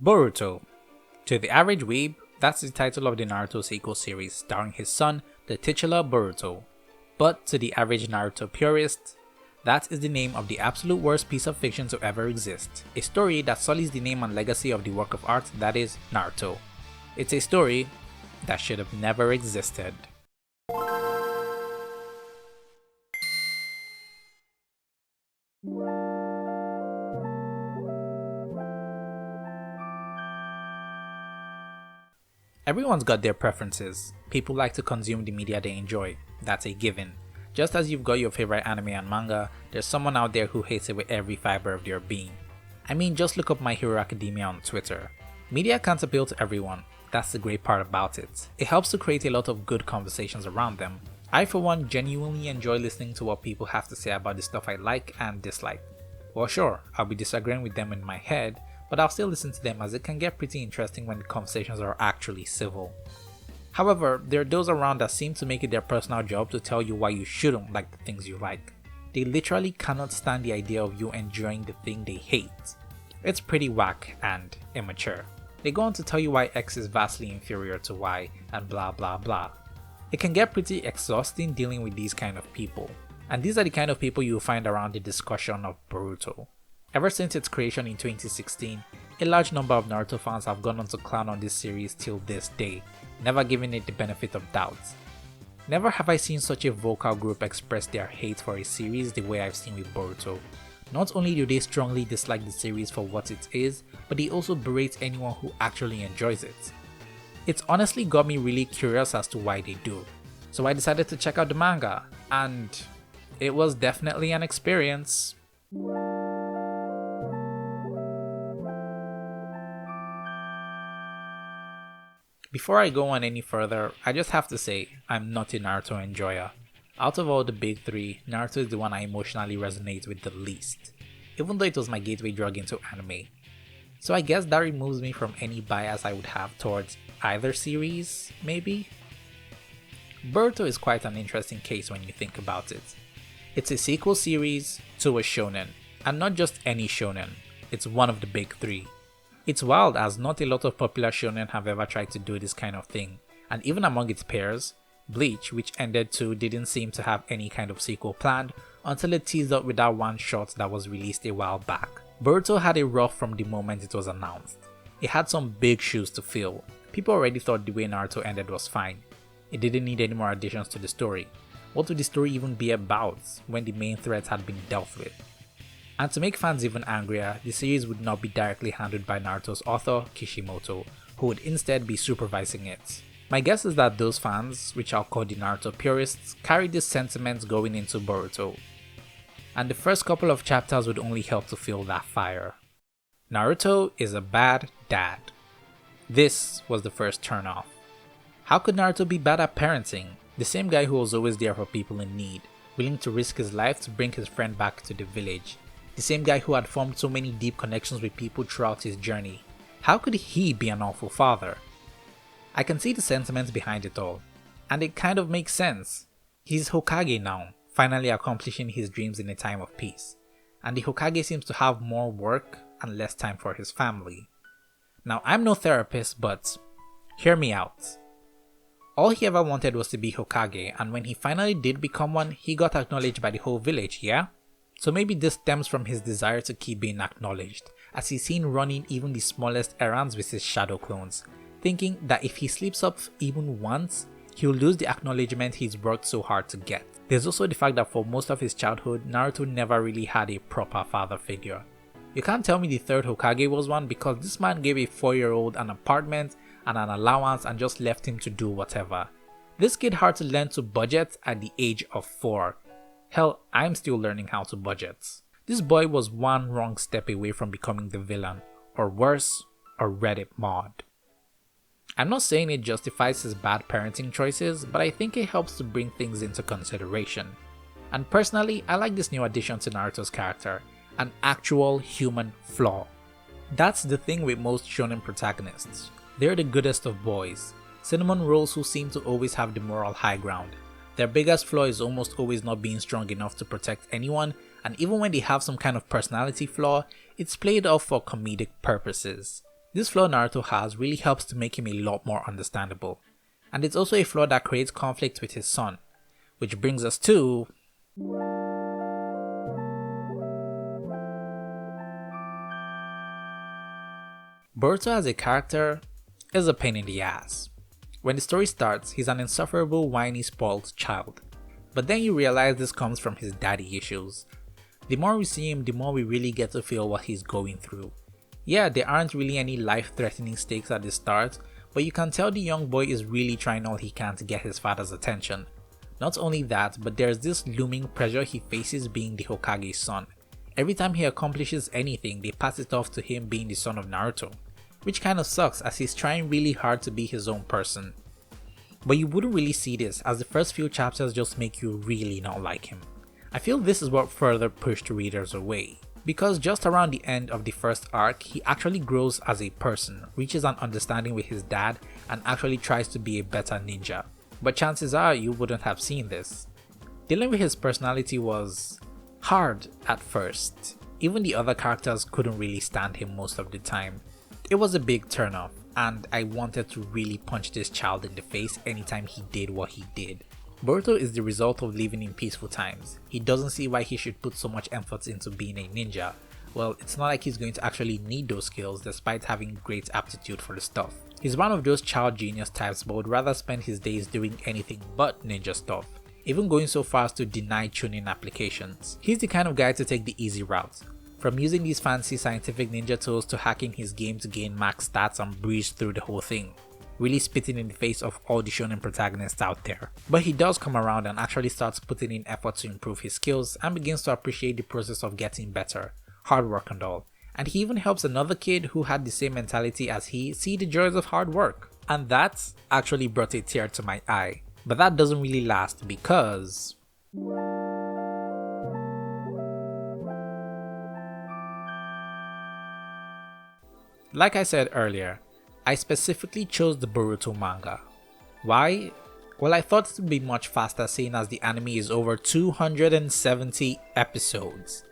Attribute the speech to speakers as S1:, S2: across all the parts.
S1: Boruto. To the average weeb, that's the title of the Naruto sequel series starring his son, the titular Boruto. But to the average Naruto purist, that is the name of the absolute worst piece of fiction to ever exist. A story that sullies the name and legacy of the work of art that is Naruto. It's a story that should have never existed. Everyone's got their preferences. People like to consume the media they enjoy. That's a given. Just as you've got your favorite anime and manga, there's someone out there who hates it with every fiber of their being. I mean, just look up My Hero Academia on Twitter. Media can't appeal to everyone. That's the great part about it. It helps to create a lot of good conversations around them. I for one genuinely enjoy listening to what people have to say about the stuff I like and dislike. Well sure, I'll be disagreeing with them in my head, but I'll still listen to them as it can get pretty interesting when the conversations are actually civil. However, there are those around that seem to make it their personal job to tell you why you shouldn't like the things you like. They literally cannot stand the idea of you enjoying the thing they hate. It's pretty whack and immature. They go on to tell you why X is vastly inferior to Y and blah blah blah. It can get pretty exhausting dealing with these kind of people. And these are the kind of people you'll find around the discussion of Boruto. Ever since its creation in 2016, a large number of Naruto fans have gone on to clown on this series till this day, never giving it the benefit of doubt. Never have I seen such a vocal group express their hate for a series the way I've seen with Boruto. Not only do they strongly dislike the series for what it is, but they also berate anyone who actually enjoys it. It's honestly got me really curious as to why they do, so I decided to check out the manga, and it was definitely an experience. Before I go on any further, I just have to say, I'm not a Naruto enjoyer. Out of all the big three, Naruto is the one I emotionally resonate with the least, even though it was my gateway drug into anime. So I guess that removes me from any bias I would have towards either series, maybe? Boruto is quite an interesting case when you think about it. It's a sequel series to a shonen, and not just any shonen, it's one of the big three. It's wild as not a lot of popular shonen have ever tried to do this kind of thing, and even among its peers, Bleach, which ended too, didn't seem to have any kind of sequel planned until it teased up with that one shot that was released a while back. Boruto had a rough from the moment it was announced. It had some big shoes to fill. People already thought the way Naruto ended was fine. It didn't need any more additions to the story. What would the story even be about when the main threats had been dealt with? And to make fans even angrier, the series would not be directly handled by Naruto's author, Kishimoto, who would instead be supervising it. My guess is that those fans, which I'll call the Naruto purists, carried these sentiments going into Boruto. And the first couple of chapters would only help to fuel that fire. Naruto is a bad dad. This was the first turnoff. How could Naruto be bad at parenting? The same guy who was always there for people in need, willing to risk his life to bring his friend back to the village. The same guy who had formed so many deep connections with people throughout his journey. How could he be an awful father? I can see the sentiments behind it all, and it kind of makes sense. He's Hokage now, finally accomplishing his dreams in a time of peace, and the Hokage seems to have more work and less time for his family. Now I'm no therapist, but hear me out. All he ever wanted was to be Hokage, and when he finally did become one, he got acknowledged by the whole village, yeah? So maybe this stems from his desire to keep being acknowledged, as he's seen running even the smallest errands with his shadow clones, thinking that if he slips up even once, he'll lose the acknowledgement he's worked so hard to get. There's also the fact that for most of his childhood, Naruto never really had a proper father figure. You can't tell me the third Hokage was one because this man gave a 4-year-old an apartment and an allowance and just left him to do whatever. This kid had to learn to budget at the age of 4. Hell, I'm still learning how to budget. This boy was one wrong step away from becoming the villain, or worse, a Reddit mod. I'm not saying it justifies his bad parenting choices, but I think it helps to bring things into consideration. And personally, I like this new addition to Naruto's character, an actual human flaw. That's the thing with most shonen protagonists. They're the goodest of boys, cinnamon rolls who seem to always have the moral high ground. Their biggest flaw is almost always not being strong enough to protect anyone, and even when they have some kind of personality flaw, it's played off for comedic purposes. This flaw Naruto has really helps to make him a lot more understandable, and it's also a flaw that creates conflict with his son, which brings us to Boruto as a character is a pain in the ass. When the story starts, he's an insufferable, whiny, spoiled child, but then you realize this comes from his daddy issues. The more we see him, the more we really get to feel what he's going through. Yeah, there aren't really any life-threatening stakes at the start, but you can tell the young boy is really trying all he can to get his father's attention. Not only that, but there's this looming pressure he faces being the Hokage's son. Every time he accomplishes anything, they pass it off to him being the son of Naruto, which kinda sucks as he's trying really hard to be his own person. But you wouldn't really see this, as the first few chapters just make you really not like him. I feel this is what further pushed readers away, because just around the end of the first arc, he actually grows as a person, reaches an understanding with his dad, and actually tries to be a better ninja. But chances are you wouldn't have seen this. Dealing with his personality was hard at first. Even the other characters couldn't really stand him most of the time. It was a big turnoff, and I wanted to really punch this child in the face anytime he did what he did. Boruto is the result of living in peaceful times. He doesn't see why he should put so much effort into being a ninja. Well, it's not like he's going to actually need those skills despite having great aptitude for the stuff. He's one of those child genius types but would rather spend his days doing anything but ninja stuff, even going so far as to deny tuning applications. He's the kind of guy to take the easy route, from using these fancy scientific ninja tools to hacking his game to gain max stats and breeze through the whole thing, really spitting in the face of all the shonen protagonists out there. But he does come around and actually starts putting in effort to improve his skills and begins to appreciate the process of getting better, hard work and all. And he even helps another kid who had the same mentality as he see the joys of hard work. And that actually brought a tear to my eye. But that doesn't really last because like I said earlier, I specifically chose the Boruto manga. Why? Well, I thought it would be much faster seeing as the anime is over 270 episodes.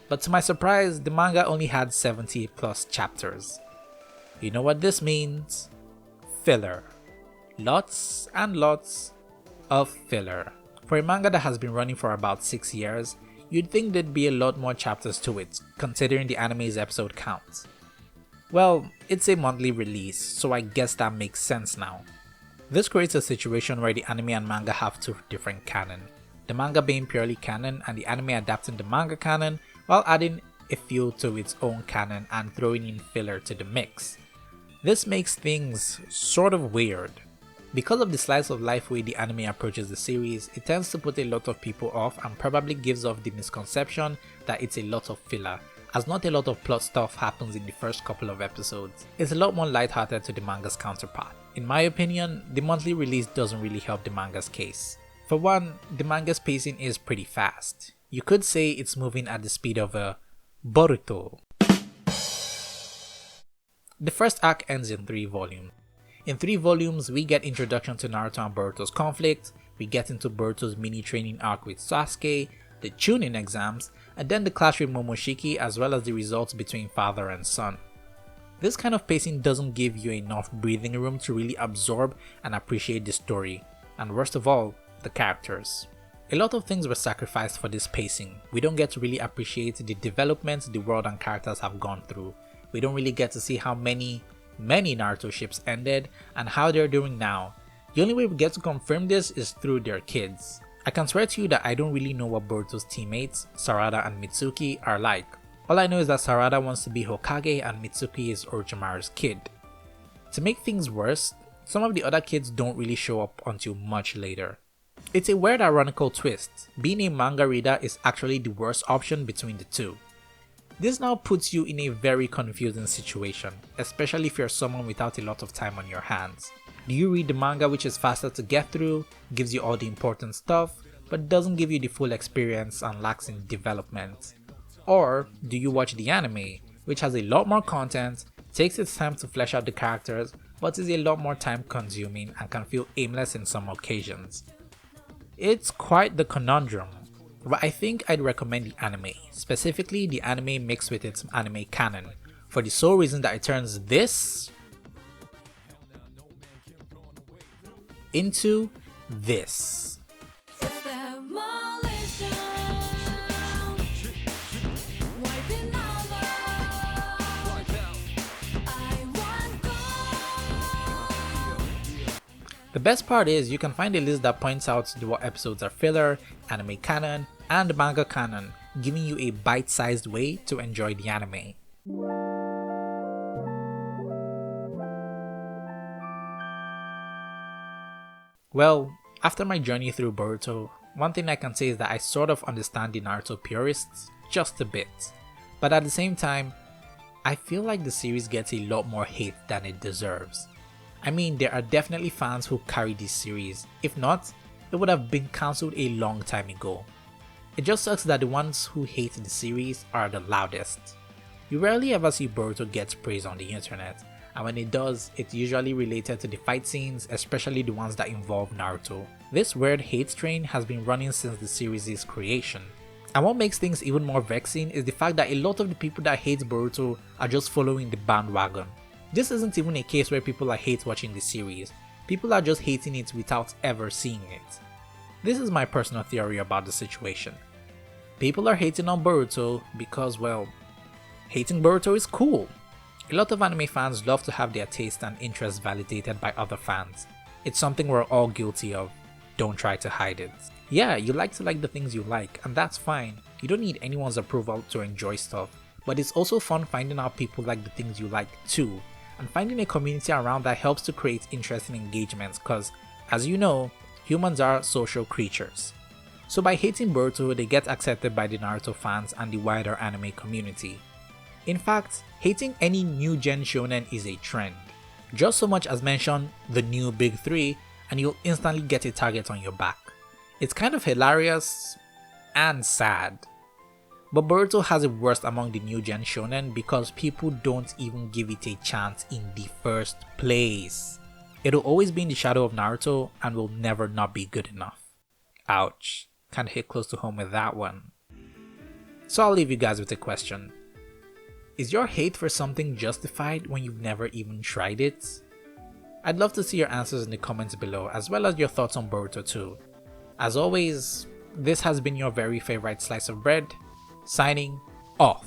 S1: But to my surprise, the manga only had 70 plus chapters. You know what this means? Filler. Lots and lots of filler. For a manga that has been running for about 6 years, you'd think there'd be a lot more chapters to it, considering the anime's episode count. Well, it's a monthly release, so I guess that makes sense now. This creates a situation where the anime and manga have two different canon, the manga being purely canon and the anime adapting the manga canon while adding a few to its own canon and throwing in filler to the mix. This makes things sort of weird. Because of the slice of life way the anime approaches the series, it tends to put a lot of people off and probably gives off the misconception that it's a lot of filler, as not a lot of plot stuff happens in the first couple of episodes. It's a lot more lighthearted to the manga's counterpart. In my opinion, the monthly release doesn't really help the manga's case. For one, the manga's pacing is pretty fast. You could say it's moving at the speed of a Boruto. The first arc ends in 3 volumes. In 3 volumes, we get introduction to Naruto and Boruto's conflict, we get into Boruto's mini training arc with Sasuke, the Chunin exams, and then the clash with Momoshiki as well as the results between father and son. This kind of pacing doesn't give you enough breathing room to really absorb and appreciate the story, and worst of all, the characters. A lot of things were sacrificed for this pacing. We don't get to really appreciate the development the world and characters have gone through. We don't really get to see how many Naruto ships ended and how they're doing now. The only way we get to confirm this is through their kids. I can swear to you that I don't really know what Boruto's teammates, Sarada and Mitsuki, are like. All I know is that Sarada wants to be Hokage and Mitsuki is Orochimaru's kid. To make things worse, some of the other kids don't really show up until much later. It's a weird ironical twist. Being a manga reader is actually the worst option between the two. This now puts you in a very confusing situation, especially if you're someone without a lot of time on your hands. Do you read the manga, which is faster to get through, gives you all the important stuff, but doesn't give you the full experience and lacks in development? Or do you watch the anime, which has a lot more content, takes its time to flesh out the characters, but is a lot more time consuming and can feel aimless in some occasions? It's quite the conundrum, but I think I'd recommend the anime, specifically the anime mixed with its anime canon, for the sole reason that it turns this into this. The best part is you can find a list that points out what episodes are filler, anime canon, and manga canon, giving you a bite-sized way to enjoy the anime. Well, after my journey through Boruto, one thing I can say is that I sort of understand the Naruto purists just a bit, but at the same time, I feel like the series gets a lot more hate than it deserves. I mean, there are definitely fans who carry this series. If not, it would have been cancelled a long time ago. It just sucks that the ones who hate the series are the loudest. You rarely ever see Boruto get praise on the internet, and when it does, it's usually related to the fight scenes, especially the ones that involve Naruto. This weird hate train has been running since the series' creation. And what makes things even more vexing is the fact that a lot of the people that hate Boruto are just following the bandwagon. This isn't even a case where people are hate watching the series, people are just hating it without ever seeing it. This is my personal theory about the situation. People are hating on Boruto because, well, hating Boruto is cool. A lot of anime fans love to have their taste and interests validated by other fans. It's something we're all guilty of, don't try to hide it. Yeah, you like to like the things you like, and that's fine. You don't need anyone's approval to enjoy stuff, but it's also fun finding out people like the things you like too. And finding a community around that helps to create interesting engagements cause, as you know, humans are social creatures. So by hating Boruto, they get accepted by the Naruto fans and the wider anime community. In fact, hating any new gen shonen is a trend. Just so much as mention the new big three and you'll instantly get a target on your back. It's kind of hilarious and sad. But Boruto has it worst among the new gen shonen because people don't even give it a chance in the first place. It'll always be in the shadow of Naruto and will never not be good enough. Ouch, kinda hit close to home with that one. So I'll leave you guys with a question. Is your hate for something justified when you've never even tried it? I'd love to see your answers in the comments below as well as your thoughts on Boruto too. As always, this has been your very favorite slice of bread, signing off.